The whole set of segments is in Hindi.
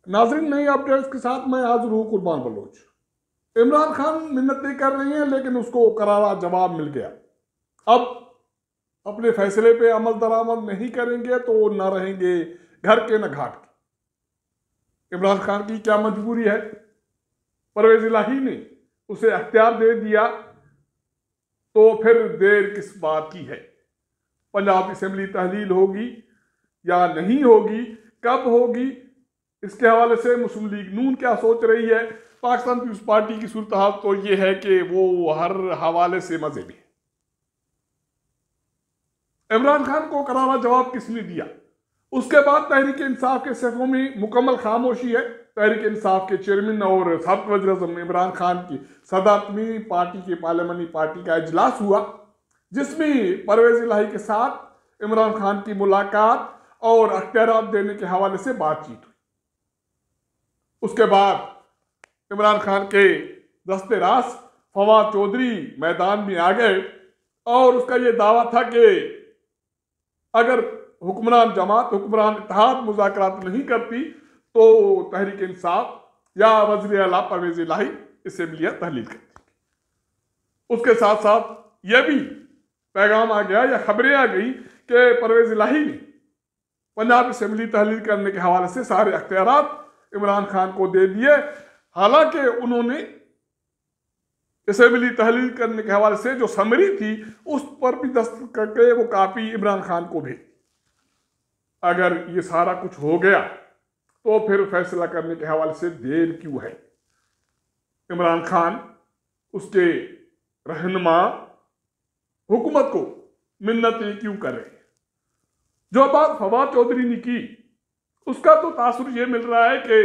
नाज़रीन, नई अपडेट्स के साथ मैं हाजिर हूँ कुर्बान बलोच। इमरान खान मिन्नतें कर रही हैं, लेकिन उसको करारा जवाब मिल गया। अब अपने फैसले पे अमल दरामद नहीं करेंगे तो न रहेंगे घर के न घाट के। इमरान खान की क्या मजबूरी है? परवेज इलाही ने उसे अख्तियार दे दिया, तो फिर देर किस बात की है? पंजाब असेंबली तहलील होगी या नहीं होगी, कब होगी? इसके हवाले से मुस्लिम लीग नून क्या सोच रही है? पाकिस्तान पीपुल्स पार्टी की सूरत हाल तो ये है कि वो हर हवाले से मजे में है। इमरान खान को करारा जवाब किसने दिया? उसके बाद तहरीक इंसाफ के सफ़ों में मुकम्मल खामोशी है। तहरीक इंसाफ के चेयरमैन और साबिक़ वज़ीर-ए-आज़म इमरान खान की सदारत में पार्टी के पार्लियामानी पार्टी का इजलास हुआ, जिसमें परवेज इलाही के साथ इमरान खान की मुलाकात और अख्तियारात देने के हवाले से बातचीत हुई। उसके बाद इमरान खान के दस्ते रास फवाद चौधरी मैदान में आ गए और उसका ये दावा था कि अगर हुक्मरान जमात, हुक्मरान इत्तेहाद मुज़ाकरात नहीं करती तो तहरीक इंसाफ या वज़ीर आला परवेज इलाही असेंबलियां तहलील करती। उसके साथ साथ यह भी पैगाम आ गया या खबरें आ गई कि परवेज इलाही ने पंजाब असेंबली तहलील करने के हवाले से सारे अख्तियारात इमरान खान को दे दिए। हालांकि उन्होंने असेंबली तहलील करने के हवाले से जो समरी थी उस पर भी दस्तखत करके वो कापी इमरान खान को भेजी। अगर ये सारा कुछ हो गया तो फिर फैसला करने के हवाले से देर क्यों है? इमरान खान, उसके रहनुमा हुकूमत को मिन्नतें क्यों कर रहे हैं? जो बात फवाद चौधरी ने की उसका तो तासुर ये मिल रहा है कि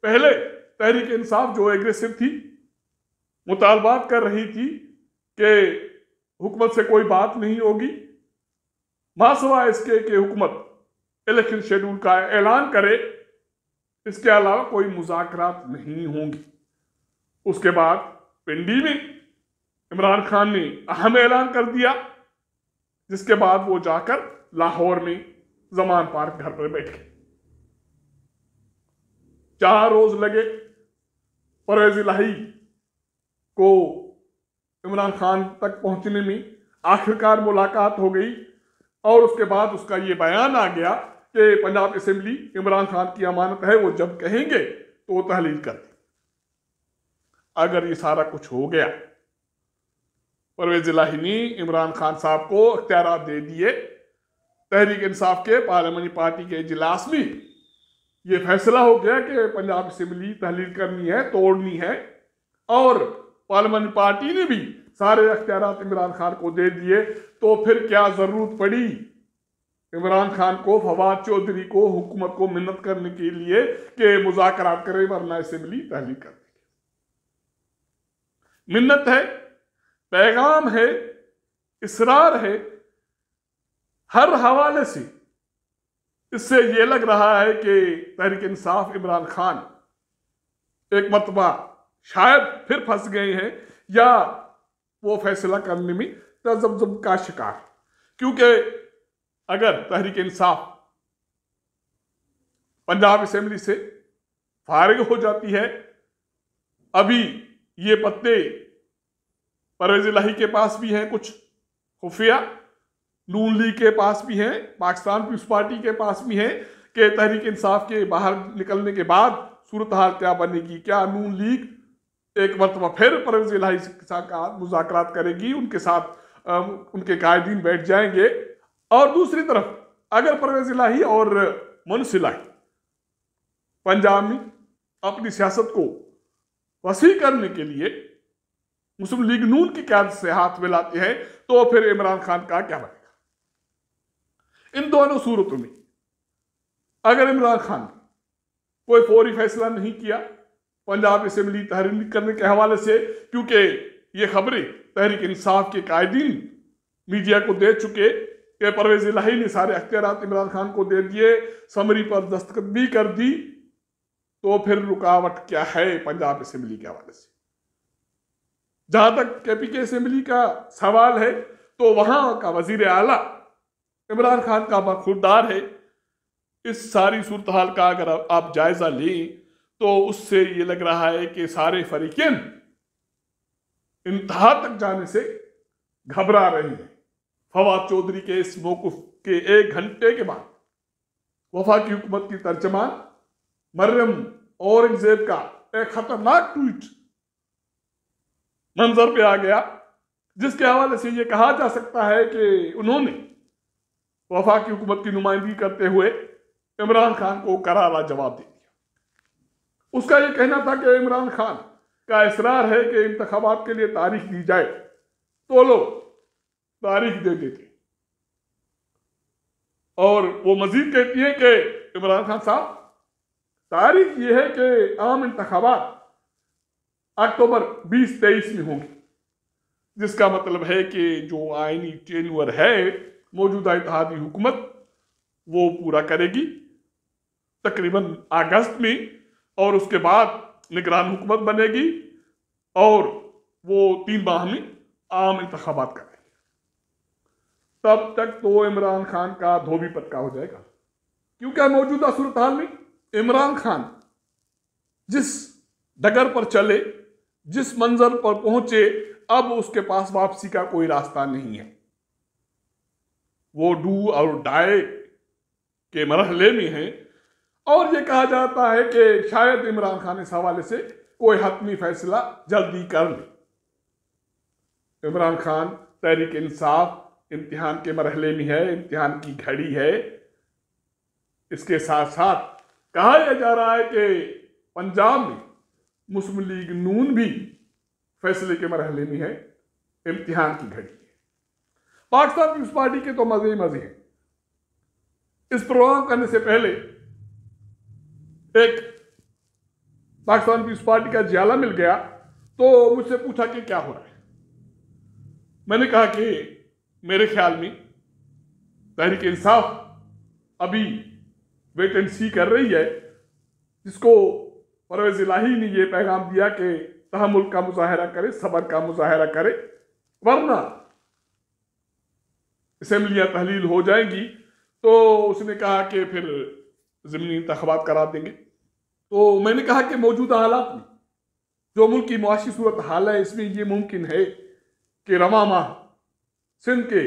पहले तहरीक इंसाफ जो एग्रेसिव थी, मुतालबात कर रही थी कि हुकूमत से कोई बात नहीं होगी, मासवा इसके कि हुकूमत इलेक्शन शेड्यूल का ऐलान करे, इसके अलावा कोई मुज़ाकरात नहीं होंगी। उसके बाद पिंडी में इमरान खान ने अहम ऐलान कर दिया, जिसके बाद वो जाकर लाहौर में जमान पार्क घर पर बैठ गए। 4 रोज लगे परवेज इलाही को इमरान खान तक पहुंचने में। आखिरकार मुलाकात हो गई और उसके बाद उसका ये बयान आ गया कि पंजाब असेंबली इमरान खान की अमानत है, वो जब कहेंगे तो वो तहलील कर दी। अगर ये सारा कुछ हो गया, परवेज इलाही ने इमरान खान साहब को अख्तियारात दे दिए, तहरीक इंसाफ के पार्लियामानी पार्टी के इजलास में ये फैसला हो गया कि पंजाब असेंबली तहलील करनी है, तोड़नी है, और पार्लियामानी पार्टी ने भी सारे अख्तियारात इमरान खान को दे दिए, तो फिर क्या जरूरत पड़ी इमरान खान को, फवाद चौधरी को, हुकूमत को मिन्नत करने के लिए कि मुज़ाकरात करें वरना असेंबली तहलील कर देगी? मिन्नत है, पैगाम है, इसरार है, हर हवाले से इससे यह लग रहा है कि तहरीक इंसाफ इमरान खान एक मरतबा शायद फिर फंस गए हैं या वो फैसला करने में तजब्जुब का शिकार। क्योंकि अगर तहरीक इंसाफ पंजाब असेंबली से फारिग हो जाती है, अभी ये पत्ते परवेज इलाही के पास भी हैं, कुछ खुफिया नून लीग के पास भी हैं, पाकिस्तान पीपुल्स पार्टी के पास भी हैं कि तहरीक इंसाफ के बाहर निकलने के बाद सूरत हाल क्या बनेगी। क्या नून लीग एक मरतबा फिर परवेज इलाही के साथ मुज़ाकरात करेगी, उनके साथ उनके कायदीन बैठ जाएंगे? और दूसरी तरफ अगर परवेज इलाही और मुनस इलाही पंजाब में अपनी सियासत को वसी करने के लिए मुस्लिम लीग नून की क़यादत से हाथ मिलाते हैं, तो फिर इमरान खान का क्या बनेगा? इन दोनों सूरतों में अगर इमरान खान कोई फौरी फैसला नहीं किया पंजाब असेंबली तहरील करने के हवाले से, क्योंकि ये खबरें तहरीक इंसाफ के कायदीन मीडिया को दे चुके कि परवेज इलाही ने सारे अख्तियारात इमरान खान को दे दिए, समरी पर दस्तखत भी कर दी, तो फिर रुकावट क्या है पंजाब असेंबली के हवाले से? जहां तक केपीके असेंबली का सवाल है तो वहां का वजीर आला इमरान खान का बरखुरदार है, इस सारी सूरत हाल का अगर आप जायजा लें तो उससे ये लग रहा है कि सारे फरीकेन इंतहा तक जाने से घबरा रहे हैं। फवाद चौधरी के इस मौक़िफ़ के 1 घंटे के बाद वफाकी हुकूमत की तर्जमान मरियम औरंगजेब का एक खतरनाक ट्वीट मंजर पे आ गया, जिसके हवाले से यह कहा जा सकता है कि उन्होंने वफाकी हुकूमत की नुमाइंदगी करते हुए इमरान खान को करारा जवाब दे दिया। उसका यह कहना था कि इमरान खान का इसरार है कि इंतखाबात के लिए तारीख दी जाए, तो लोग तारीख दे देते। और वो मजीद कहती है कि इमरान खान साहब, तारीख ये है कि आम इंतखाबात अक्टूबर 2023 में होंगे, जिसका मतलब है कि जो आईनी टेन्योर है मौजूदा इत्तेहादी हुकूमत वो पूरा करेगी तकरीबन अगस्त में, और उसके बाद निगरान हुकूमत बनेगी और वो 3 माह में आम इंतखाबात करेगी। तब तक तो इमरान खान का धोबी पटका हो जाएगा, क्योंकि मौजूदा सूरत हाल में इमरान खान जिस डगर पर चले, जिस मंजर पर पहुंचे, अब उसके पास वापसी का कोई रास्ता नहीं है। वो डू और डाई के मरहले में है, और ये कहा जाता है कि शायद इमरान खान इस हवाले से कोई हतमी फैसला जल्दी कर ले। इमरान खान तहरीक इंसाफ इम्तिहान के मरहले में है, इम्तिहान की घड़ी है। इसके साथ साथ कहा यह जा रहा है कि पंजाब में मुस्लिम लीग नून भी फैसले के मरहले में है, इम्तिहान की घड़ी है। पाकिस्तान पीपल्स पार्टी के तो मजे ही मजे हैं। इस प्रोग्राम करने से पहले एक पाकिस्तान पीपल्स पार्टी का जियाला मिल गया, तो मुझसे पूछा कि क्या हो रहा है। मैंने कहा कि मेरे ख्याल में तहरीक इंसाफ अभी वेट एंड सी कर रही है, जिसको परवेज इलाही ने यह पैगाम दिया कि तहम्मुल का मुजाहरा करे, सब्र का मुजाहरा करे, वरना असेंबलियां तहलील हो जाएंगी। तो उसने कहा कि फिर ज़मीनी इंतखाबात करा देंगे। तो मैंने कहा कि मौजूदा हालात में जो मुल्क की मुआशी सूरत हाल है, इसमें यह मुमकिन है कि रवा माह सिंध के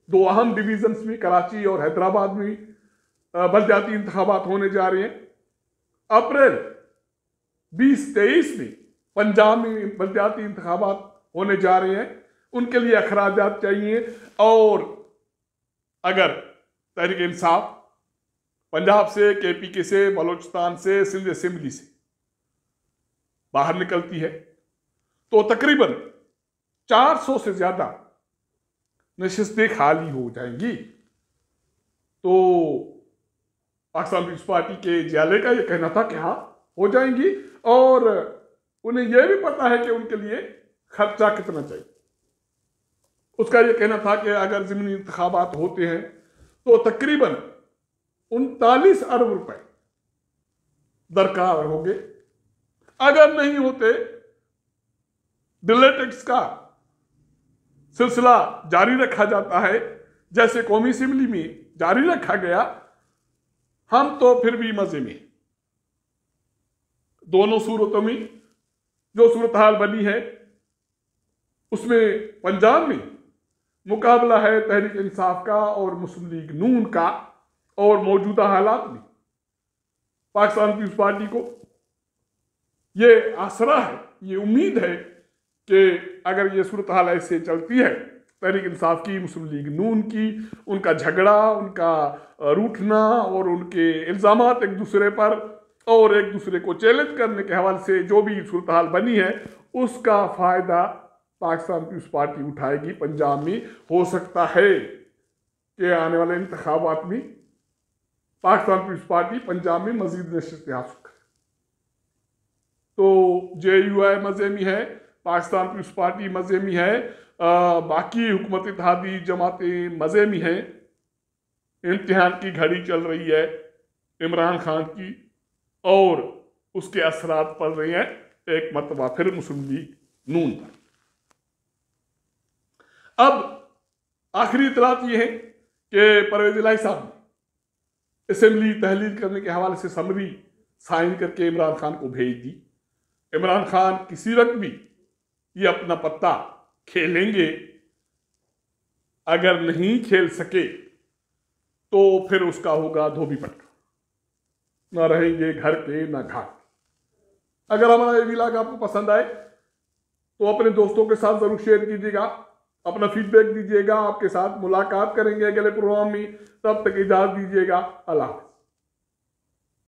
2 अहम डिवीजन्स में, कराची और हैदराबाद में बलदियाती इंतखाबात होने जा रहे हैं। अप्रैल 2023 में पंजाब में बलदियाती इंतखाबात होने जा रहे हैं। उनके लिए अखराजात चाहिए, और अगर तहरीक इंसाफ पंजाब से, KPK से, बलोचिस्तान से, सिंध असेंबली से बाहर निकलती है, तो तकरीबन 400 से ज्यादा नशिस्तें खाली हो जाएंगी। तो पाकिस्तान पीपल्स पार्टी के जियाले का यह कहना था कि हाँ हो जाएंगी, और उन्हें यह भी पता है कि उनके लिए खर्चा कितना चाहिए। उसका यह कहना था कि अगर ज़मीनी इंतखाबात होते हैं तो तकरीबन 39 अरब रुपए दरकार होंगे। अगर नहीं होते, डिले टैक्स का सिलसिला जारी रखा जाता है, जैसे कौमी असेंबली में जारी रखा गया, हम तो फिर भी मजे में। दोनों सूरतों में जो सूरत हाल बनी है, उसमें पंजाब में मुकाबला है तहरीक इंसाफ का और मुस्लिम लीग नून का, और मौजूदा हालात में पाकिस्तान पीपल्स पार्टी को ये आसरा है, ये उम्मीद है कि अगर ये सूरत हाल ऐसे चलती है, तहरीक इंसाफ की, मुस्लिम लीग नून की, उनका झगड़ा, उनका रूठना और उनके इल्ज़ामात एक दूसरे पर और एक दूसरे को चैलेंज करने के हवाले से जो भी सूरत हाल बनी है, उसका फ़ायदा पाकिस्तान पीपल्स पार्टी उठाएगी। पंजाब में हो सकता है कि आने वाले इंतखाबात में पाकिस्तान पीपल्स पार्टी पंजाब में मजीद नशिस्तें हासिल करे। तो JUI मजे में है, पाकिस्तान पीपल्स पार्टी मजे में है, बाकी हुकूमत इत्तेहादी जमातें मजे में हैं। इम्तिहान की घड़ी चल रही है इमरान खान की, और उसके असरात पड़ रहे हैं एक मरतबा फिर मुस्लिम लीग नून पर। अब आखिरी इतलात ये है कि परवेज इलाही साहब ने असेंबली तहलील करने के हवाले से समरी साइन करके इमरान खान को भेज दी। इमरान खान किसी वक्त भी ये अपना पत्ता खेलेंगे, अगर नहीं खेल सके तो फिर उसका होगा धोबी पट्टा, ना रहेंगे घर के ना घाट। अगर हमारा ये व्लॉग आपको पसंद आए तो अपने दोस्तों के साथ जरूर शेयर कीजिएगा, अपना फीडबैक दीजिएगा। आपके साथ मुलाकात करेंगे अगले प्रोग्राम में, तब तक इजाजत दीजिएगा। अल्लाह।